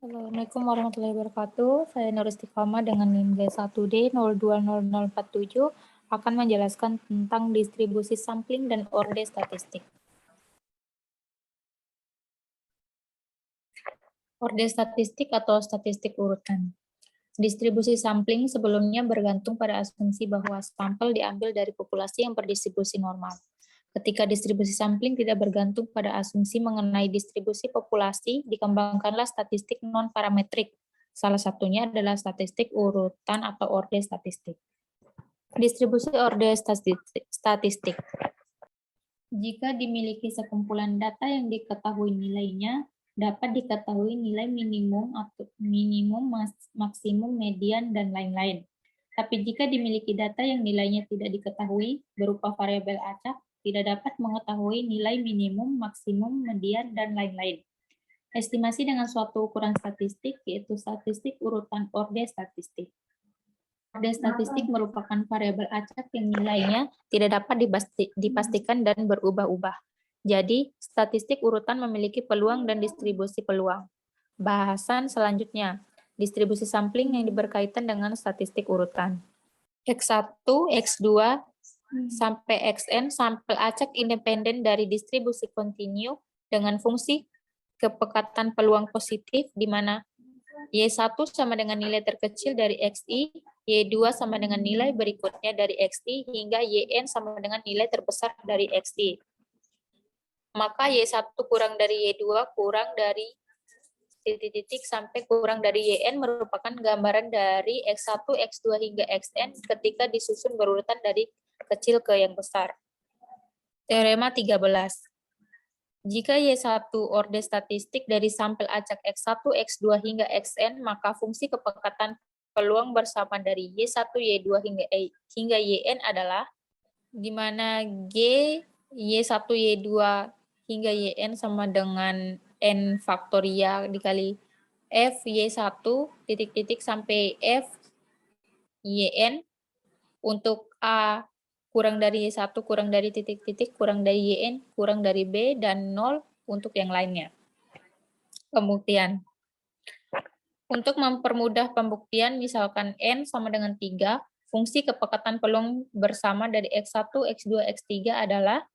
Assalamualaikum warahmatullahi wabarakatuh. Saya Nur Istiqamah dengan NIM G1D020047 akan menjelaskan tentang distribusi sampling dan orde statistik. Orde statistik atau statistik urutan. Distribusi sampling sebelumnya bergantung pada asumsi bahwa sampel diambil dari populasi yang berdistribusi normal. Ketika distribusi sampling tidak bergantung pada asumsi mengenai distribusi populasi, dikembangkanlah statistik non-parametrik. Salah satunya adalah statistik urutan atau orde statistik. Distribusi orde statistik. Jika dimiliki sekumpulan data yang diketahui nilainya, dapat diketahui nilai minimum, atau minimum, maksimum, median, dan lain-lain. Tapi jika dimiliki data yang nilainya tidak diketahui berupa variabel acak, tidak dapat mengetahui nilai minimum, maksimum, median, dan lain-lain. Estimasi dengan suatu ukuran statistik, yaitu statistik urutan orde statistik. Orde statistik merupakan variabel acak yang nilainya tidak dapat dipastikan dan berubah-ubah. Jadi, statistik urutan memiliki peluang dan distribusi peluang. Bahasan selanjutnya, distribusi sampling yang berkaitan dengan statistik urutan. X1, X2, sampai Xn sampel acak independen dari distribusi kontinu dengan fungsi kepekatan peluang positif di mana Y1 sama dengan nilai terkecil dari XI, Y2 sama dengan nilai berikutnya dari XI, hingga YN sama dengan nilai terbesar dari XI. Maka Y1 kurang dari Y2 kurang dari titik-titik sampai kurang dari YN merupakan gambaran dari X1, X2 hingga Xn ketika disusun berurutan dari kecil ke yang besar. Teorema 13. Jika Y1 orde statistik dari sampel acak X1, X2 hingga Xn, maka fungsi kepekatan peluang bersama dari Y1, Y2 hingga Yn adalah di mana G, Y1, Y2 hingga Yn sama dengan N faktorial dikali F, Y1, titik-titik sampai F, Yn, untuk A kurang dari Y1, kurang dari titik-titik, kurang dari Yn, kurang dari B, dan 0 untuk yang lainnya. Pembuktian. Untuk mempermudah pembuktian, misalkan N sama dengan 3, fungsi kepekatan peluang bersama dari X1, X2, X3 adalah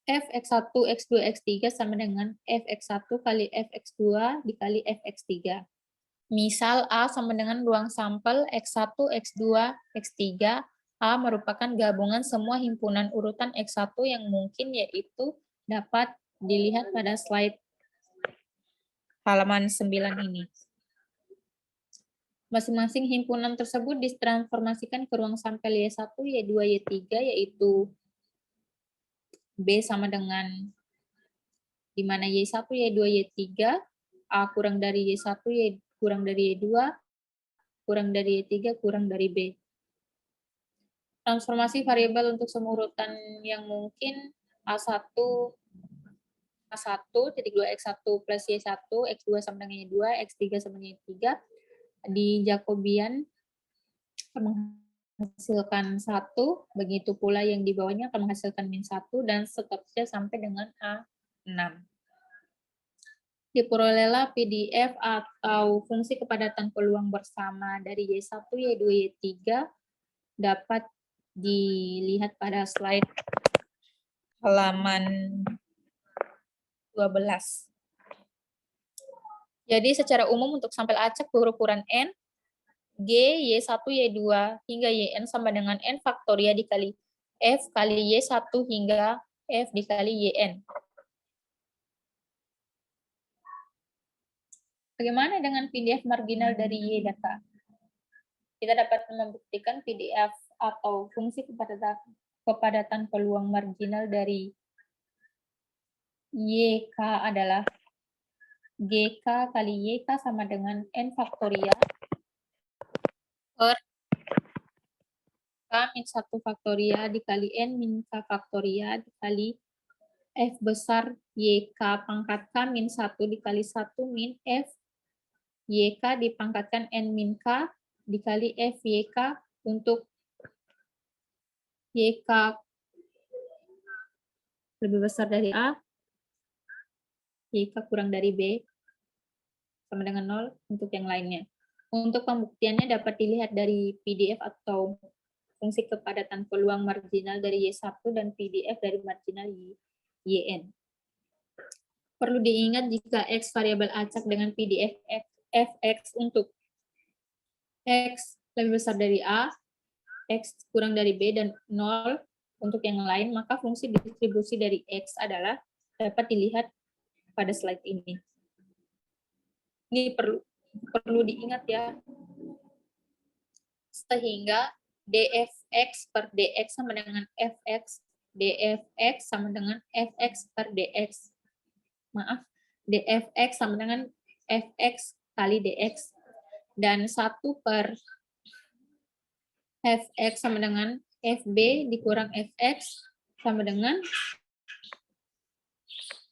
Fx1, X2, X3 sama dengan Fx1 kali Fx2 dikali Fx3. Misal A sama dengan ruang sampel X1, X2, X3. A merupakan gabungan semua himpunan urutan X1 yang mungkin, yaitu dapat dilihat pada slide halaman 9 ini. Masing-masing himpunan tersebut ditransformasikan ke ruang sampel Y1, Y2, Y3, yaitu B sama dengan di mana Y1, Y2, Y3, A kurang dari Y1, Y kurang dari Y2, kurang dari Y3, kurang dari B. Transformasi variabel untuk semua urutan yang mungkin A1, A1, titik 2, X1 plus Y1, X2 sama dengan Y2, X3 sama dengan Y3, di Jacobian menghasilkan 1, begitu pula yang di bawahnya akan menghasilkan min 1, dan seterusnya sampai dengan A6. Diperolehlah PDF atau fungsi kepadatan peluang bersama dari Y1, Y2, Y3 dapat dilihat pada slide halaman 12. Jadi secara umum untuk sampel acak berukuran N, G, Y1, Y2 hingga Yn sama dengan N faktorial dikali F kali Y1 hingga F dikali Yn. Bagaimana dengan PDF marginal dari Y data? Kita dapat membuktikan PDF atau fungsi kepadatan peluang marginal dari YK adalah GK kali YK sama dengan N faktorial per K min 1 faktorial dikali N min K faktorial dikali F besar YK pangkat K min 1 dikali 1 min F YK dipangkatkan N min K dikali F YK untuk YK lebih besar dari A, YK kurang dari B, sama dengan 0 untuk yang lainnya. Untuk pembuktiannya dapat dilihat dari PDF atau fungsi kepadatan peluang marginal dari Y1 dan PDF dari marginal YN. Perlu diingat jika X variabel acak dengan PDF fx untuk X lebih besar dari A, X kurang dari B, dan 0 untuk yang lain, maka fungsi distribusi dari X adalah dapat dilihat pada slide ini. Ini perlu diingat ya. Sehingga dfx per dx sama dengan fx, dfx sama dengan fx per dx. Maaf, dfx sama dengan fx kali dx. Dan 1 per fx sama dengan fb dikurang fx sama dengan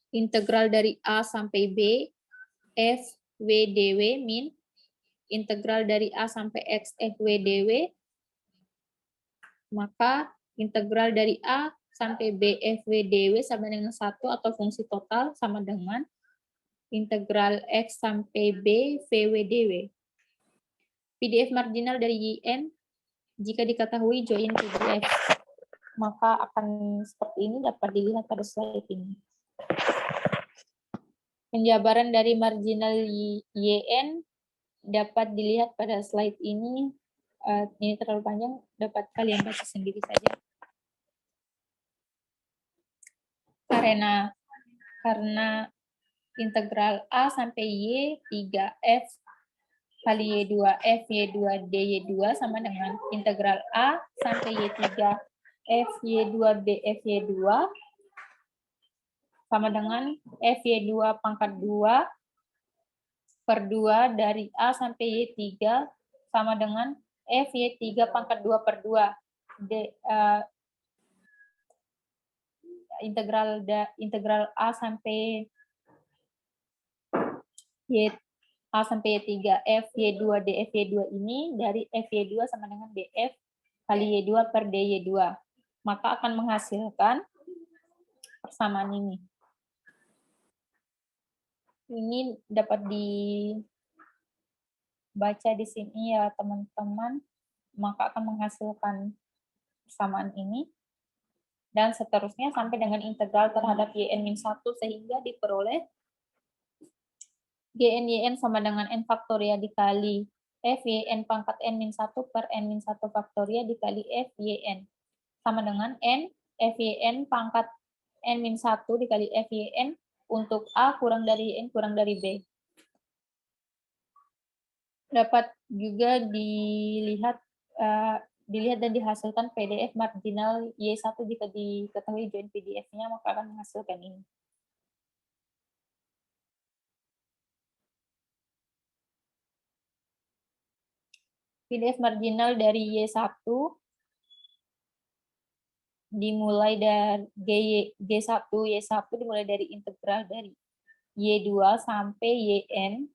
integral dari A sampai B f w dw min integral dari A sampai x f w dw, maka integral dari A sampai B f w dw sama dengan 1 atau fungsi total sama dengan integral x sampai B v w dw. PDF marginal dari YN jika diketahui join PDF, maka akan seperti ini dapat dilihat pada slide ini. Penjabaran dari marginal YN dapat dilihat pada slide ini. Ini terlalu panjang, dapat kalian baca sendiri saja. Karena integral A sampai Y 3F kali Y2F Y2 DY2 sama dengan integral A sampai Y3 F Y2 BF Y2 sama dengan F Y2 pangkat 2 per 2 dari A sampai Y3 sama dengan F Y3 pangkat 2 per 2. Integral A sampai A sampai Y3 F Y2 DF Y2 ini dari F Y2 sama dengan DF kali Y2 per DY2. Maka akan menghasilkan persamaan ini. Ini dapat dibaca di sini ya teman-teman. Maka akan menghasilkan persamaan ini. Dan seterusnya sampai dengan integral terhadap YN-1 sehingga diperoleh GN sama dengan N faktorial dikali F YN pangkat N-1 per N-1 faktorial dikali F YN sama dengan N F YN pangkat N-1 dikali F YN untuk A kurang dari N kurang dari B. Dapat juga dilihat dan dihasilkan PDF marginal Y1 jika diketahui join PDF-nya maka akan menghasilkan ini. PDF marginal dari Y1 dimulai dari G1, Y1 dimulai dari integral dari Y2 sampai YN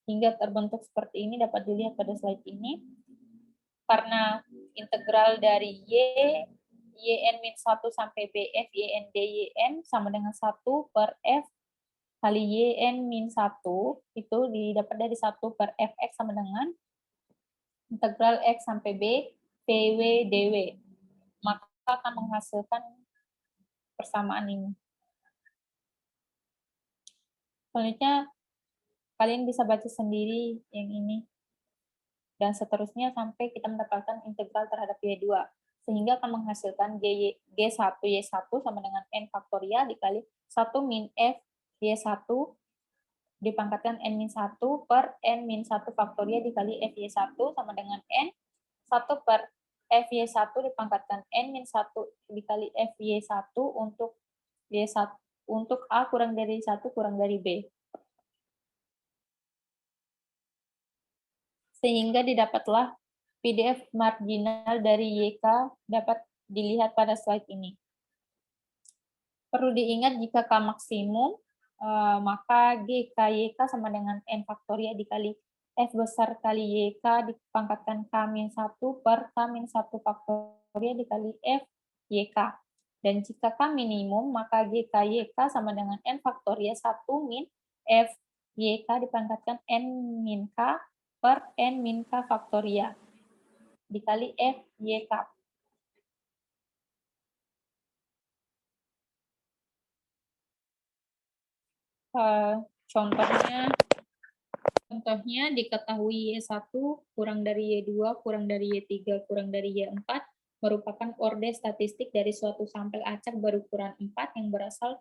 hingga terbentuk seperti ini dapat dilihat pada slide ini. Karena integral dari YN-1 sampai BF YN DYN sama dengan 1 per F kali YN-1 itu didapat dari 1 per Fx sama dengan integral X sampai B PW DW. Maka akan menghasilkan persamaan ini. Selanjutnya kalian bisa baca sendiri yang ini. Dan seterusnya sampai kita mendapatkan integral terhadap Y2. Sehingga akan menghasilkan G1 Y1 sama dengan N faktorial dikali 1 min F Y1 dipangkatkan N-1 per N-1 faktorial dikali F Y1 sama dengan N 1 per F Y1 dipangkatkan N-1 dikali F Y1 untuk Y1 untuk A kurang dari 1 kurang dari B. Sehingga didapatlah PDF marginal dari YK dapat dilihat pada slide ini. Perlu diingat jika K maksimum, maka GK YK sama dengan N faktorial dikali F besar kali YK dipangkatkan K-1 per K-1 faktorial dikali F YK. Dan jika K minimum, maka GK-YK sama dengan N faktoria 1 min F YK dipangkatkan N min K per N min K faktoria dikali F YK. Contohnya diketahui Y1 kurang dari Y2 kurang dari Y3 kurang dari Y4 merupakan orde statistik dari suatu sampel acak berukuran 4 yang berasal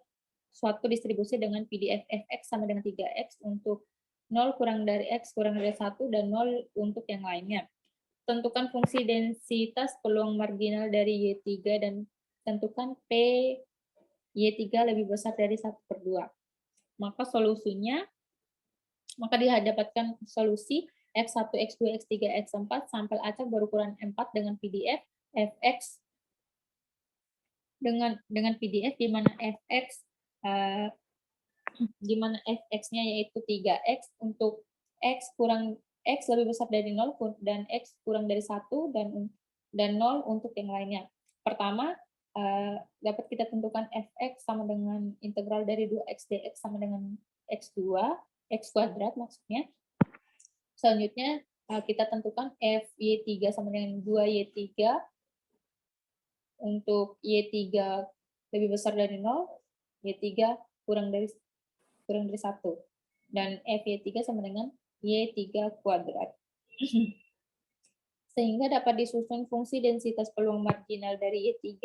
suatu distribusi dengan PDF fx sama dengan 3x untuk 0 kurang dari x kurang dari 1 dan 0 untuk yang lainnya. Tentukan fungsi densitas peluang marginal dari Y3 dan tentukan P Y3 lebih besar dari 1/2. Maka didapatkan solusi X1, X2, X3, X4 sampel acak berukuran 4 dengan PDF fx dengan PDF di mana fx-nya yaitu 3x untuk x lebih besar dari 0 dan x kurang dari 1 dan 0 untuk yang lainnya. Pertama, dapat kita tentukan fx sama dengan integral dari 2x dx sama dengan x2, x kuadrat maksudnya. Selanjutnya kita tentukan FY3 sama dengan 2Y3 untuk Y3 lebih besar dari 0, Y3 kurang dari 1. Dan FY3 sama dengan Y3 kuadrat. Sehingga dapat disusun fungsi densitas peluang marginal dari Y3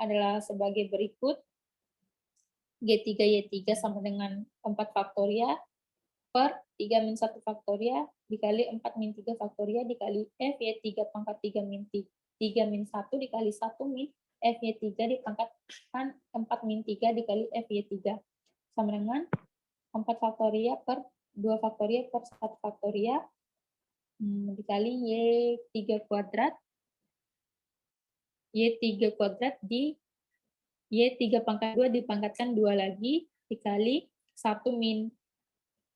adalah sebagai berikut. G3Y3 sama dengan 4 faktoria per 3 min 1 faktoria dikali 4 min 3 faktoria dikali F Y3 pangkat 3 min 1 dikali 1 min F Y3 dipangkatkan 4 min 3 dikali F Y3 sama dengan 4 faktoria per 2 faktoria per 1 faktoria dikali Y3 kuadrat di Y3 pangkat 2 dipangkatkan 2 lagi dikali 1 min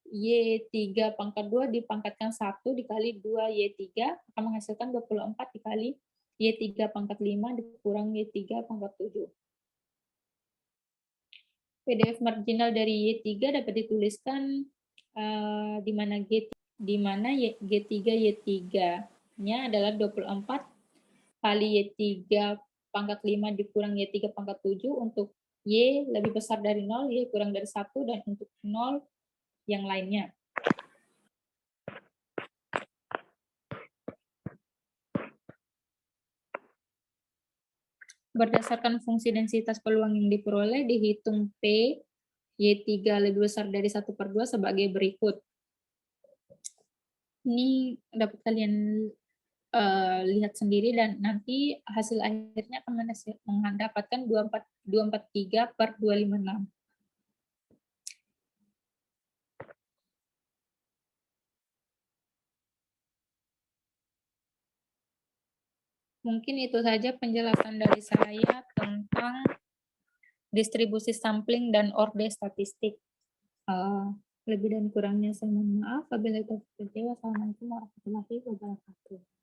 Y3 pangkat 2 dipangkatkan 1 dikali 2Y3 akan menghasilkan 24 dikali Y3 pangkat 5 dikurang Y3 pangkat 7. PDF marginal dari Y3 dapat dituliskan di mana G3 Y3-nya adalah 24 kali Y3 pangkat 5 dikurang Y3 pangkat 7 untuk Y lebih besar dari 0, Y kurang dari 1, dan untuk 0 yang lainnya. Berdasarkan fungsi densitas peluang yang diperoleh, dihitung P Y3 lebih besar dari 1/2 sebagai berikut. Ini dapat kalian lihat sendiri dan nanti hasil akhirnya akan mendapatkan 243 per 256. Mungkin itu saja penjelasan dari saya tentang distribusi sampling dan orde statistik. Lebih dan kurangnya saya mohon maaf. Wabillahi taufiq wal hidayah. Wassalamualaikum warahmatullahi wabarakatuh.